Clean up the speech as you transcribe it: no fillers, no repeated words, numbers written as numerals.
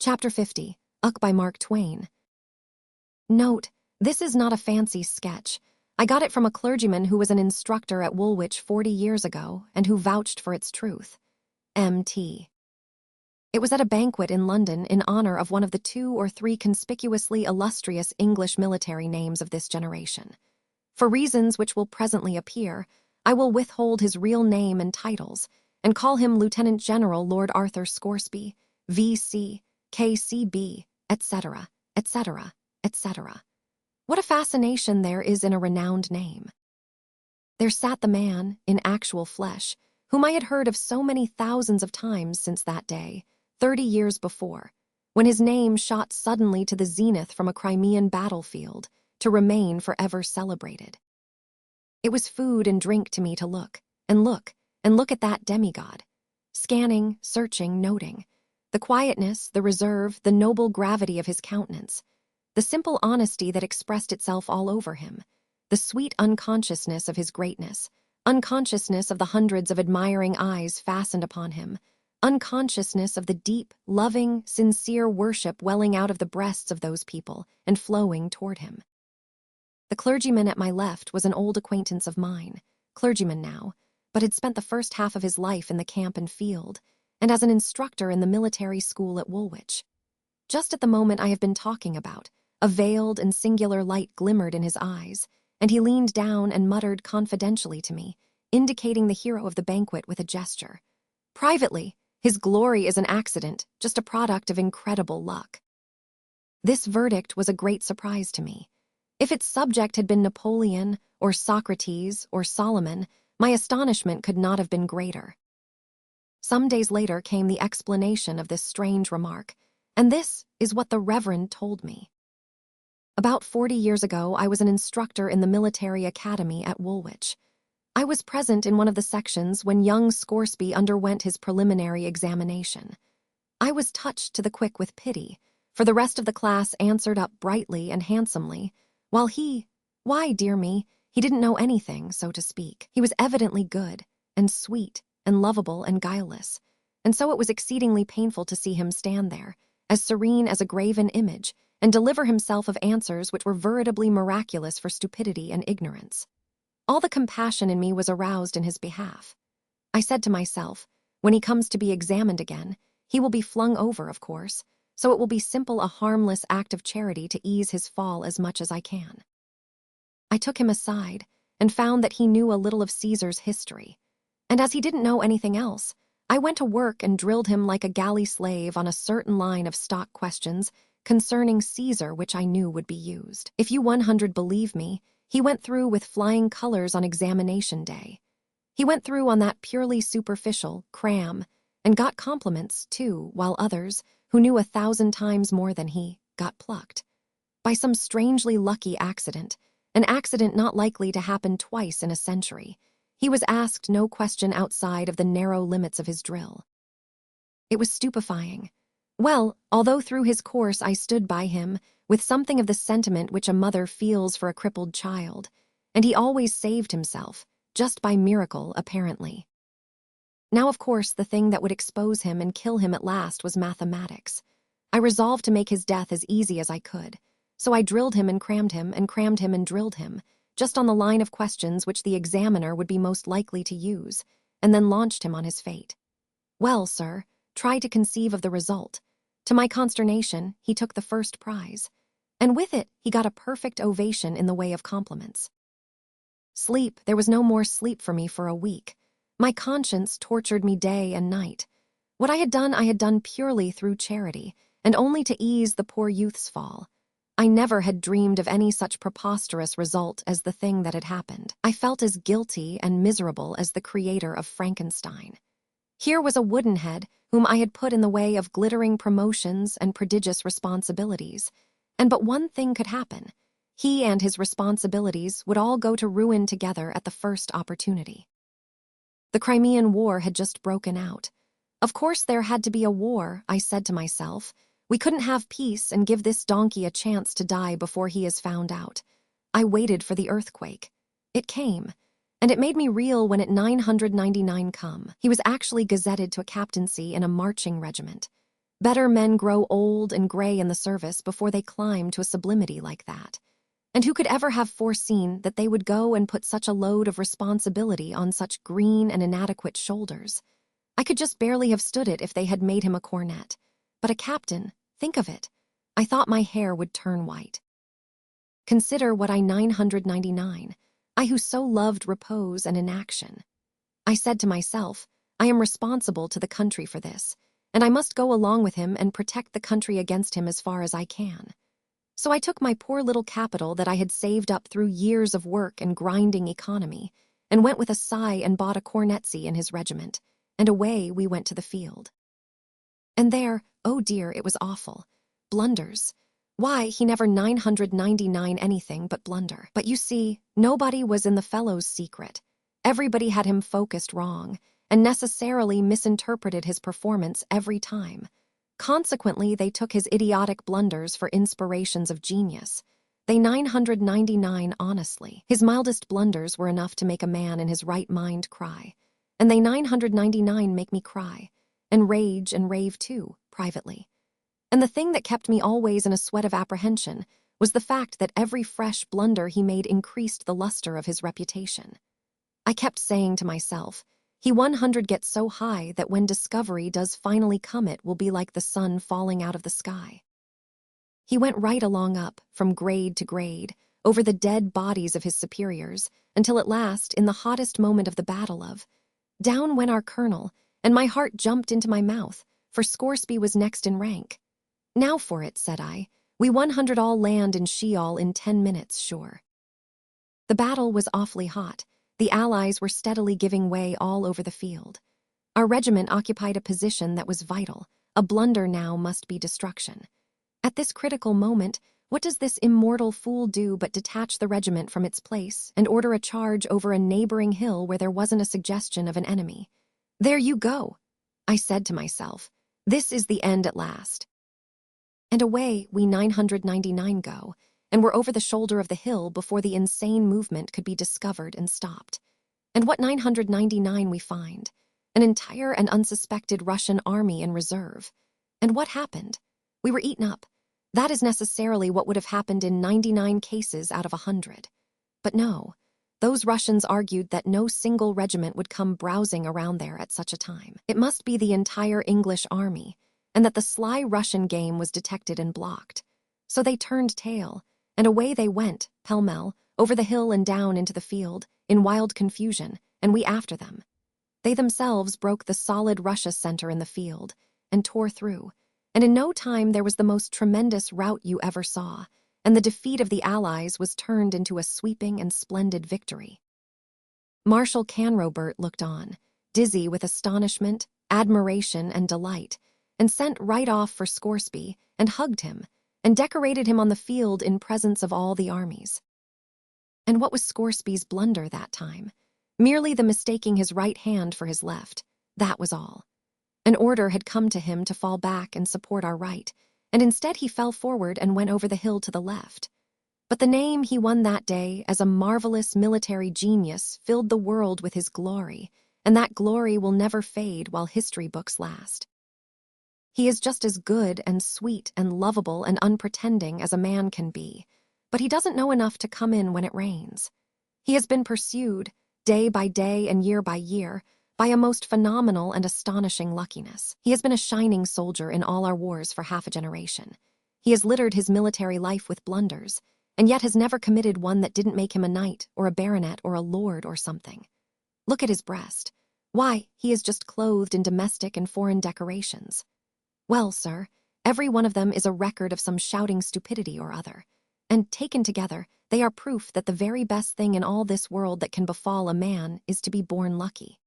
Chapter 50, by Mark Twain. Note, this is not a fancy sketch. I got it from a clergyman who was an instructor at Woolwich 40 years ago and who vouched for its truth. M.T. It was at a banquet in London in honor of one of the 2 or 3 conspicuously illustrious English military names of this generation. For reasons which will presently appear, I will withhold his real name and titles, and call him Lieutenant General Lord Arthur Scoresby, V.C., K.C.B., etc., etc., etc. What a fascination there is in a renowned name. There sat the man, in actual flesh, whom I had heard of so many thousands of times since that day, 30 years before, when his name shot suddenly to the zenith from a Crimean battlefield, to remain forever celebrated. It was food and drink to me to look, and look, and look at that demigod, scanning, searching, noting, the quietness, the reserve, the noble gravity of his countenance, the simple honesty that expressed itself all over him, the sweet unconsciousness of his greatness, unconsciousness of the hundreds of admiring eyes fastened upon him, unconsciousness of the deep, loving, sincere worship welling out of the breasts of those people and flowing toward him. The clergyman at my left was an old acquaintance of mine, clergyman now, but had spent the first half of his life in the camp and field, and as an instructor in the military school at Woolwich. Just at the moment I have been talking about, a veiled and singular light glimmered in his eyes, and he leaned down and muttered confidentially to me, indicating the hero of the banquet with a gesture. Privately, his glory is an accident, just a product of incredible luck. This verdict was a great surprise to me. If its subject had been Napoleon, or Socrates, or Solomon, my astonishment could not have been greater. Some days later came the explanation of this strange remark, and this is what the Reverend told me. About 40 years ago, I was an instructor in the military academy at Woolwich. I was present in one of the sections when young Scoresby underwent his preliminary examination. I was touched to the quick with pity, for the rest of the class answered up brightly and handsomely, while why, dear me, he didn't know anything, so to speak. He was evidently good, and sweet, and lovable, and guileless, and so it was exceedingly painful to see him stand there, as serene as a graven image, and deliver himself of answers which were veritably miraculous for stupidity and ignorance. All the compassion in me was aroused in his behalf. I said to myself, when he comes to be examined again, he will be flung over, of course, so it will be simple a harmless act of charity to ease his fall as much as I can. I took him aside, and found that he knew a little of Caesar's history, and as he didn't know anything else, I went to work and drilled him like a galley slave on a certain line of stock questions concerning Caesar which I knew would be used. If you 100 believe me, he went through with flying colors on examination day. He went through on that purely superficial cram, and got compliments, too, while others, who knew 1,000 times more than he, got plucked. By some strangely lucky accident, an accident not likely to happen twice in a century, he was asked no question outside of the narrow limits of his drill. It was stupefying. Well, although through his course I stood by him, with something of the sentiment which a mother feels for a crippled child, and he always saved himself, just by miracle, apparently. Now, of course, the thing that would expose him and kill him at last was mathematics. I resolved to make his death as easy as I could, so I drilled him and crammed him and crammed him and drilled him, just on the line of questions which the examiner would be most likely to use, and then launched him on his fate. Well, sir, try to conceive of the result. To my consternation, he took the first prize, and with it he got a perfect ovation in the way of compliments. Sleep, there was no more sleep for me for a week. My conscience tortured me day and night. What I had done purely through charity, and only to ease the poor youth's fall. I never had dreamed of any such preposterous result as the thing that had happened. I felt as guilty and miserable as the creator of Frankenstein. Here was a woodenhead whom I had put in the way of glittering promotions and prodigious responsibilities, and but one thing could happen. He and his responsibilities would all go to ruin together at the first opportunity. The Crimean War had just broken out. Of course there had to be a war, I said to myself. We couldn't have peace and give this donkey a chance to die before he is found out. I waited for the earthquake. It came, and it made me reel when at 999 come. He was actually gazetted to a captaincy in a marching regiment. Better men grow old and gray in the service before they climb to a sublimity like that. And who could ever have foreseen that they would go and put such a load of responsibility on such green and inadequate shoulders? I could just barely have stood it if they had made him a cornet. But a captain, think of it. I thought my hair would turn white. Consider what I 999, I who so loved repose and inaction. I said to myself, I am responsible to the country for this, and I must go along with him and protect the country against him as far as I can. So I took my poor little capital that I had saved up through years of work and grinding economy, and went with a sigh and bought a cornetcy in his regiment, and away we went to the field. And there, oh dear, it was awful. Blunders. Why, he never 999 anything but blunder. But you see, nobody was in the fellow's secret. Everybody had him focused wrong, and necessarily misinterpreted his performance every time. Consequently, they took his idiotic blunders for inspirations of genius. They 999 honestly. His mildest blunders were enough to make a man in his right mind cry. And they 999 make me cry, and rave too, privately. And the thing that kept me always in a sweat of apprehension was the fact that every fresh blunder he made increased the luster of his reputation. I kept saying to myself, he 100 gets so high that when discovery does finally come it will be like the sun falling out of the sky. He went right along up, from grade to grade, over the dead bodies of his superiors, until at last, in the hottest moment of the battle down went our colonel, and my heart jumped into my mouth, for Scoresby was next in rank. Now for it, said I, we 100 all land in Sheol in 10 minutes, sure. The battle was awfully hot. The Allies were steadily giving way all over the field. Our regiment occupied a position that was vital. A blunder now must be destruction. At this critical moment, what does this immortal fool do but detach the regiment from its place and order a charge over a neighboring hill where there wasn't a suggestion of an enemy? There you go, I said to myself. This is the end at last. And away we 999 go, and were over the shoulder of the hill before the insane movement could be discovered and stopped. And what 999 we find? An entire and unsuspected Russian army in reserve. And what happened? We were eaten up. That is necessarily what would have happened in 99 cases out of 100. But no, those Russians argued that no single regiment would come browsing around there at such a time. It must be the entire English army, and that the sly Russian game was detected and blocked. So they turned tail, and away they went, pell-mell, over the hill and down into the field, in wild confusion, and we after them. They themselves broke the solid Russia center in the field, and tore through, and in no time there was the most tremendous rout you ever saw, and the defeat of the Allies was turned into a sweeping and splendid victory. Marshal Canrobert looked on, dizzy with astonishment, admiration, and delight, and sent right off for Scoresby, and hugged him, and decorated him on the field in presence of all the armies. And what was Scoresby's blunder that time? Merely the mistaking his right hand for his left. That was all. An order had come to him to fall back and support our right, and instead he fell forward and went over the hill to the left. But the name he won that day as a marvelous military genius filled the world with his glory, and that glory will never fade while history books last. He is just as good and sweet and lovable and unpretending as a man can be, but he doesn't know enough to come in when it rains. He has been pursued, day by day and year by year, by a most phenomenal and astonishing luckiness. He has been a shining soldier in all our wars for half a generation. He has littered his military life with blunders, and yet has never committed one that didn't make him a knight or a baronet or a lord or something. Look at his breast. Why, he is just clothed in domestic and foreign decorations. Well, sir, every one of them is a record of some shouting stupidity or other, and taken together, they are proof that the very best thing in all this world that can befall a man is to be born lucky.